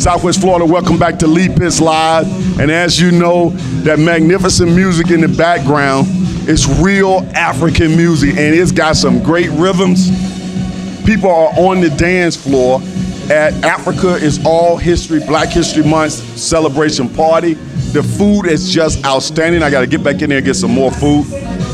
Southwest Florida, welcome back to Lepus Live. And as you know, that magnificent music in the background is real African music, and it's got some great rhythms. People are on the dance floor at Africa is All History, Black History Month celebration party. The food is just outstanding. I got to get back in there and get some more food.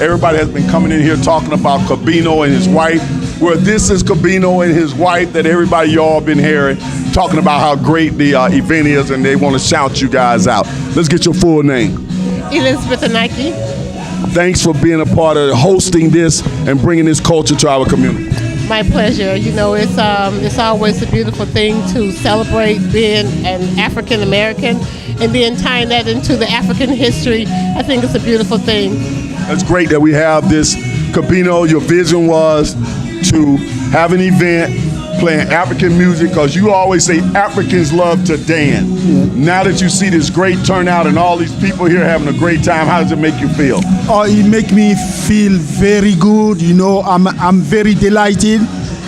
Everybody has been coming in here talking about Kobena and his wife. Well, this is Kobena and his wife that everybody y'all been hearing, talking about how great the event is, and they want to shout you guys out. Let's get your full name. Elisabeth Anaky. Thanks for being a part of hosting this and bringing this culture to our community. My pleasure. You know, it's always a beautiful thing to celebrate being an African American and then tying that into the African history. I think it's a beautiful thing. It's great that we have this. Kobena, your vision was to have an event playing African music, because you always say Africans love to dance. Now that you see this great turnout and all these people here having a great time, how does it make you feel? Oh, it makes me feel very good. You know, I'm very delighted.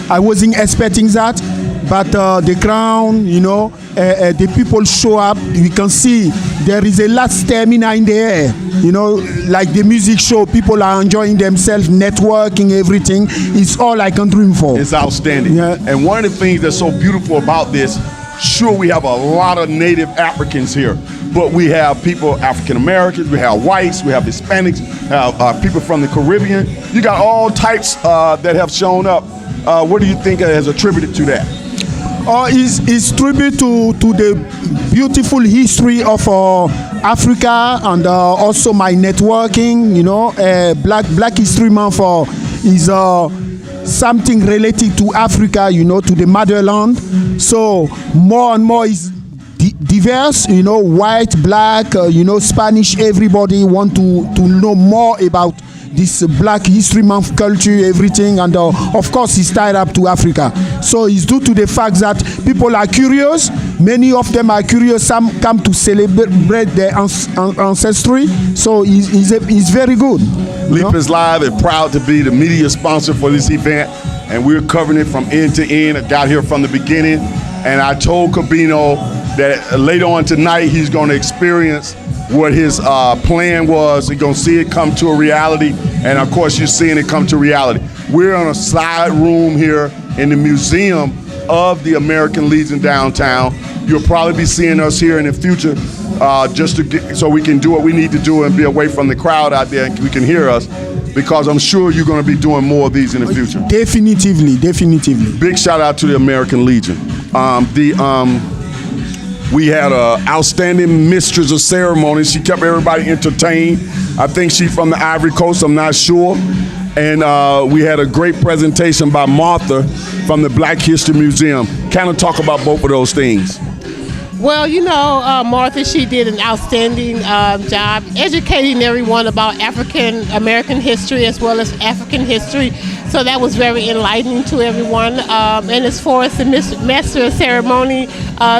I wasn't expecting that, but the crowd, you know, the people show up. We can see there is a lot of stamina in the air. You know, like the music show, people are enjoying themselves, networking, everything. It's all I can dream for. It's outstanding. Yeah. And one of the things that's so beautiful about this, sure, we have a lot of native Africans here, but we have people, African Americans, we have whites, we have Hispanics, people from the Caribbean. You got all types that have shown up. What do you think has attributed to that? It's tribute to the beautiful history of Africa, and also my networking. You know, Black History Month is something related to Africa, you know, to the motherland. So more and more is diverse, you know, white, black, you know, Spanish. Everybody want to know more about this Black History Month culture, everything, and of course it's tied up to Africa. So it's due to the fact that people are curious. Many of them are curious. Some come to celebrate their ancestry. So it's very good. Lepus Live is proud to be the media sponsor for this event, and we're covering it from end to end. I got here from the beginning, and I told Kobena that later on tonight he's going to experience what his plan was. You're going to see it come to a reality, and of course you're seeing it come to reality. We're on a side room here in the Museum of the American Legion downtown. You'll probably be seeing us here in the future, just to get, so we can do what we need to do and be away from the crowd out there and we can hear us, because I'm sure you're going to be doing more of these in the future. Definitely. Big shout out to the American Legion. We had an outstanding mistress of ceremonies. She kept everybody entertained. I think she's from the Ivory Coast, I'm not sure. And we had a great presentation by Martha from the Black History Museum. Kind of talk about both of those things. Well, you know, Martha, she did an outstanding job educating everyone about African American history as well as African history. So that was very enlightening to everyone. And as far as the master of ceremony,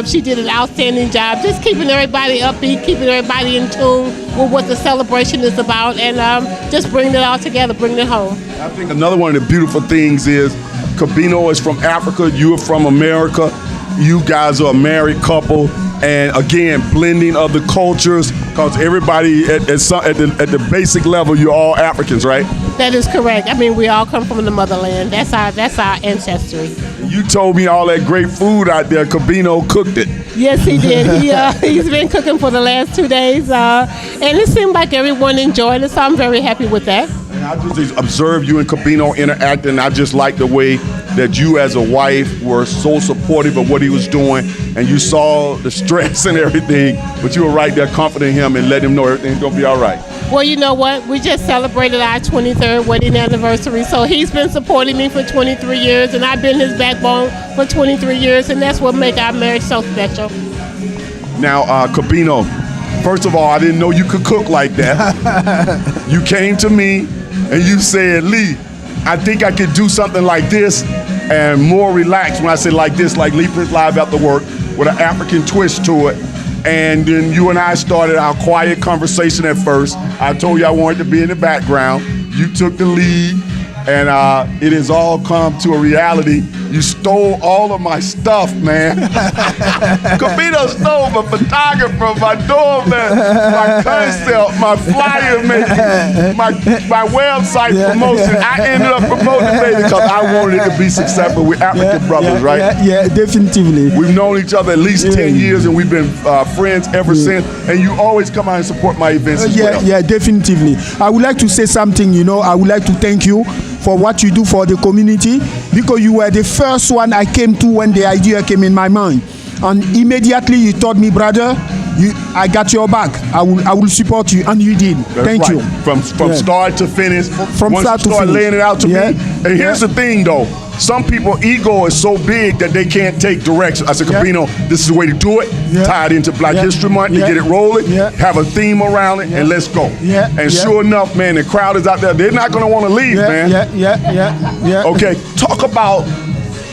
she did an outstanding job, just keeping everybody upbeat, keeping everybody in tune with what the celebration is about, and just bringing it all together, bringing it home. I think another one of the beautiful things is Kobena is from Africa, you are from America. You guys are a married couple, and again, blending of the cultures, because everybody at the basic level, you're all Africans, right? That is correct. I mean, we all come from the motherland. That's our ancestry. You told me all that great food out there. Kobena cooked it. Yes, he did. He's been cooking for the last 2 days, and it seemed like everyone enjoyed it, so I'm very happy with that. And I just observed you and Kobena interacting, and I just like the way that you as a wife were so supportive of what he was doing, and you saw the stress and everything, but you were right there comforting him and letting him know everything's gonna be all right. Well, you know what? We just celebrated our 23rd wedding anniversary, so he's been supporting me for 23 years, and I've been his backbone for 23 years, and that's what makes our marriage so special. Now, Kobena, first of all, I didn't know you could cook like that. You came to me and you said, Lee, I think I could do something like this and more relaxed. When I say like this, like Lepus Live After Work, with an African twist to it. And then you and I started our quiet conversation at first. I told you I wanted to be in the background. You took the lead, and it has all come to a reality You stole all of my stuff, man. Kobena stole my photographer, my doorman, my concept, my flyer making, my website promotion. I ended up promoting it because I wanted it to be successful. We're African brothers, right? Yeah, definitively. We've known each other at least 10 years, and we've been friends ever since. And you always come out and support my events as well. Yeah, definitely. I would like to say something, I would like to thank you for what you do for the community, because you were the first one I came to when the idea came in my mind. And immediately you told me, brother, I got your back. I will support you, and you did. Thank you. From start to finish. From once start you to start finish. laying it out to me. And here's the thing, though. Some people ego is so big that they can't take direction. I said, Kobena, this is the way to do it. Tie it into Black History Month to get it rolling. Have a theme around it, and let's go. And sure enough, man, the crowd is out there. They're not going to want to leave, man. Okay, talk about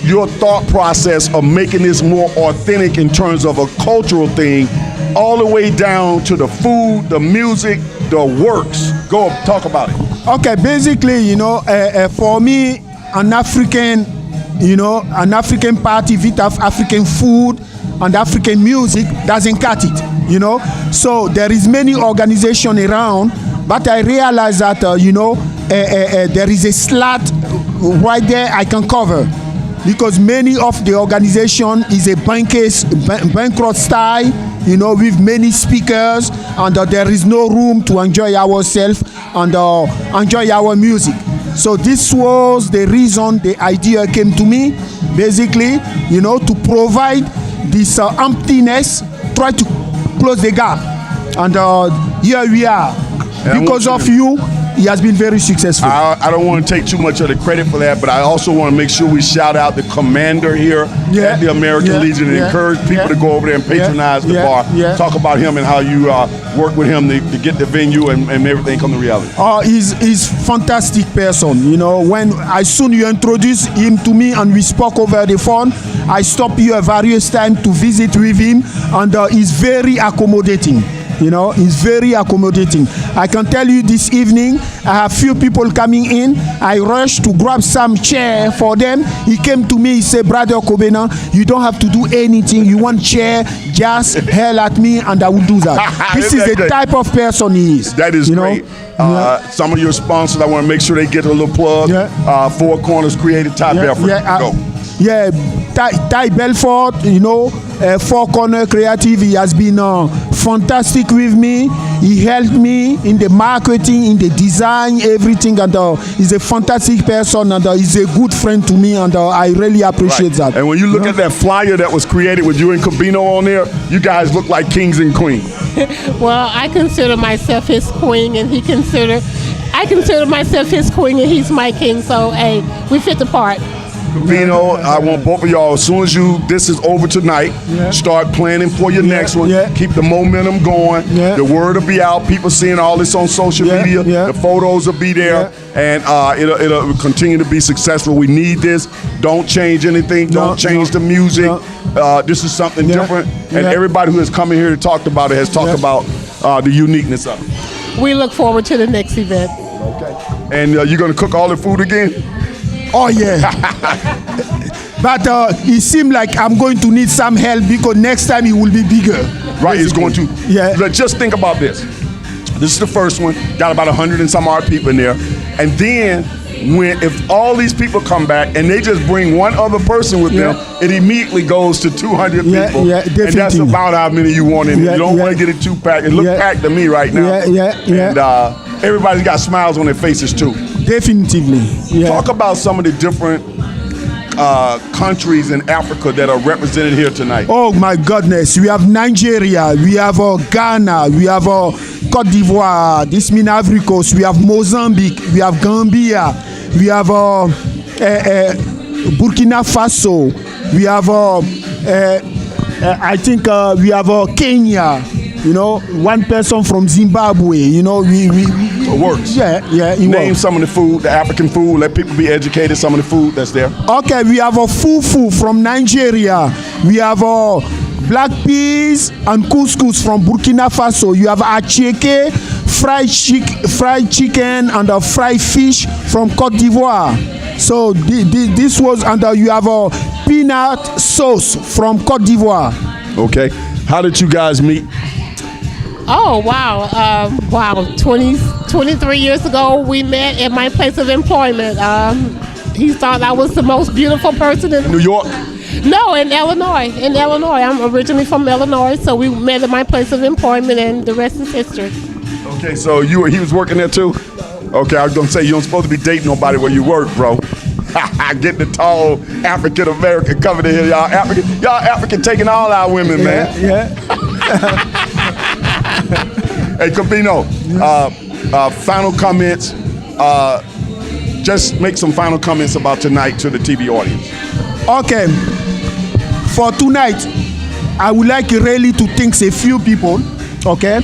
your thought process of making this more authentic in terms of a cultural thing, all the way down to the food, the music, the works. Go talk about it. Okay, basically, for me, an African party with African food and African music doesn't cut it, So there is many organizations around, but I realize that, there is a slot right there I can cover, because many of the organization is a banquet style, with many speakers, and there is no room to enjoy ourselves and enjoy our music. So this was the reason the idea came to me, basically, to provide this emptiness, try to close the gap. And here we are. And because of you, he has been very successful. I don't want to take too much of the credit for that, but I also want to make sure we shout out the commander here at the American Legion and encourage people to go over there and patronize the bar. Talk about him and how you work with him to get the venue and everything come to reality. He's fantastic person. When soon you introduced him to me and we spoke over the phone, I stopped here various times to visit with him, and he's very accommodating. He's very accommodating. I can tell you this evening, I have few people coming in. I rushed to grab some chair for them. He came to me, he said, brother Kobena, you don't have to do anything. You want chair, just hail at me and I will do that. This is the type of person he is. That is great. Some of your sponsors, I want to make sure they get a little plug. Four Corners Creative Type Effort. Go. Ty Belfort, Four Corner Creative, he has been fantastic with me. He helped me in the marketing, in the design, everything, and he's a fantastic person, and he's a good friend to me, and I really appreciate that. And when you look at that flyer that was created with you and Kobena on there, you guys look like kings and queens. Well, I consider myself his queen, and I consider myself his queen, and he's my king, so hey, we fit the part. Kobena, I want both of y'all, as soon as this is over tonight, start planning for your next one. Keep the momentum going. The word will be out. People seeing all this on social media. The photos will be there. And it'll continue to be successful. We need this. Don't change anything. Don't change the music. This is something different. And everybody who has come in here to talk about it has talked about the uniqueness of it. We look forward to the next event. Okay. And you're going to cook all the food again? Oh yeah. But it seems like I'm going to need some help, because next time it will be bigger. Right, it's going to. Just think about this. This is the first one. Got about 100 and some odd people in there. And then if all these people come back and they just bring one other person with them, it immediately goes to 200 people. And that's about how many you want in it. You don't want to get it too packed. It looks packed to me right now. And everybody's got smiles on their faces too. Definitively. Talk about some of the different countries in Africa that are represented here tonight. Oh my goodness, we have Nigeria, we have Ghana, we have Cote d'Ivoire, this means Ivory Coast, we have Mozambique, we have Gambia, we have Burkina Faso, we have I think we have Kenya. One person from Zimbabwe. It works. Name some of the food, the African food. Let people be educated. Some of the food that's there. Okay, we have a fufu from Nigeria. We have black peas and couscous from Burkina Faso. You have acheke, fried chicken, and fried fish from Cote d'Ivoire. So this was, and you have a peanut sauce from Côte d'Ivoire. Okay. How did you guys meet? Oh, wow. 23 years ago, we met at my place of employment. He thought I was the most beautiful person in New York? No, in Illinois. I'm originally from Illinois, so we met at my place of employment, and the rest is history. Okay, so he was working there too? Okay, I was gonna say you don't supposed to be dating nobody where you work, bro. Get the tall African American coming in here, y'all African taking all our women, man. Yeah. Hey, Kobena, final comments. Just make some final comments about tonight to the TV audience. Okay. For tonight, I would like really to thank a few people. Okay.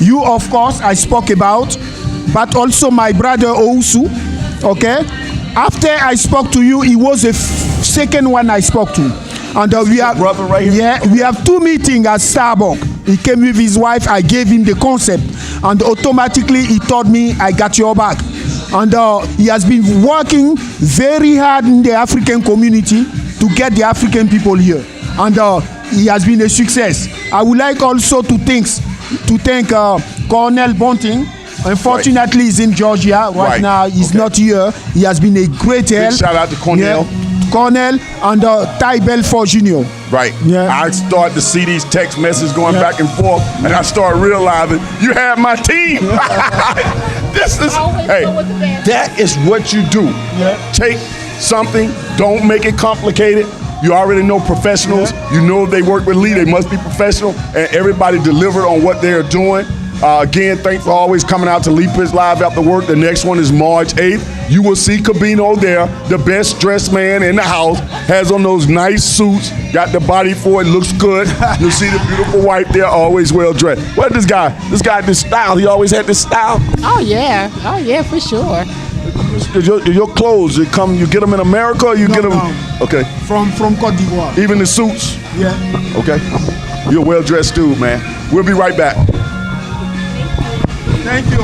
You, of course, I spoke about, but also my brother Ousu. Okay. After I spoke to you, he was the second one I spoke to. And we have brother right here? Yeah, we have 2 meetings at Starbucks. He came with his wife. I gave him the concept, and automatically he told me, "I got your back." And he has been working very hard in the African community to get the African people here, and he has been a success. I would like also to thank Colonel Bunting. Unfortunately, he's in Georgia right now. He's not here. He has been a great help. Shout out to Cornell. Yeah. Cornell and Ty Belfort Jr. Right. Yeah. I start to see these text messages going back and forth, and I start realizing you have my team. This is, hey, that is what you do. Yeah. Take something, don't make it complicated. You already know professionals. Yeah. You know they work with Lee. They must be professional, and everybody delivered on what they're doing. Again, thanks for always coming out to Lee Pitts Live after work. The next one is March 8th. You will see Kobena there, the best dressed man in the house, has on those nice suits, got the body for it, looks good. You'll see the beautiful wife there, always well dressed. What this guy? This guy had this style. He always had this style. Oh yeah, for sure. Your clothes, you get them in America or you get them? No. Okay. From Côte d'Ivoire. Even the suits? Yeah. Okay. You're a well-dressed dude, man. We'll be right back. Thank you.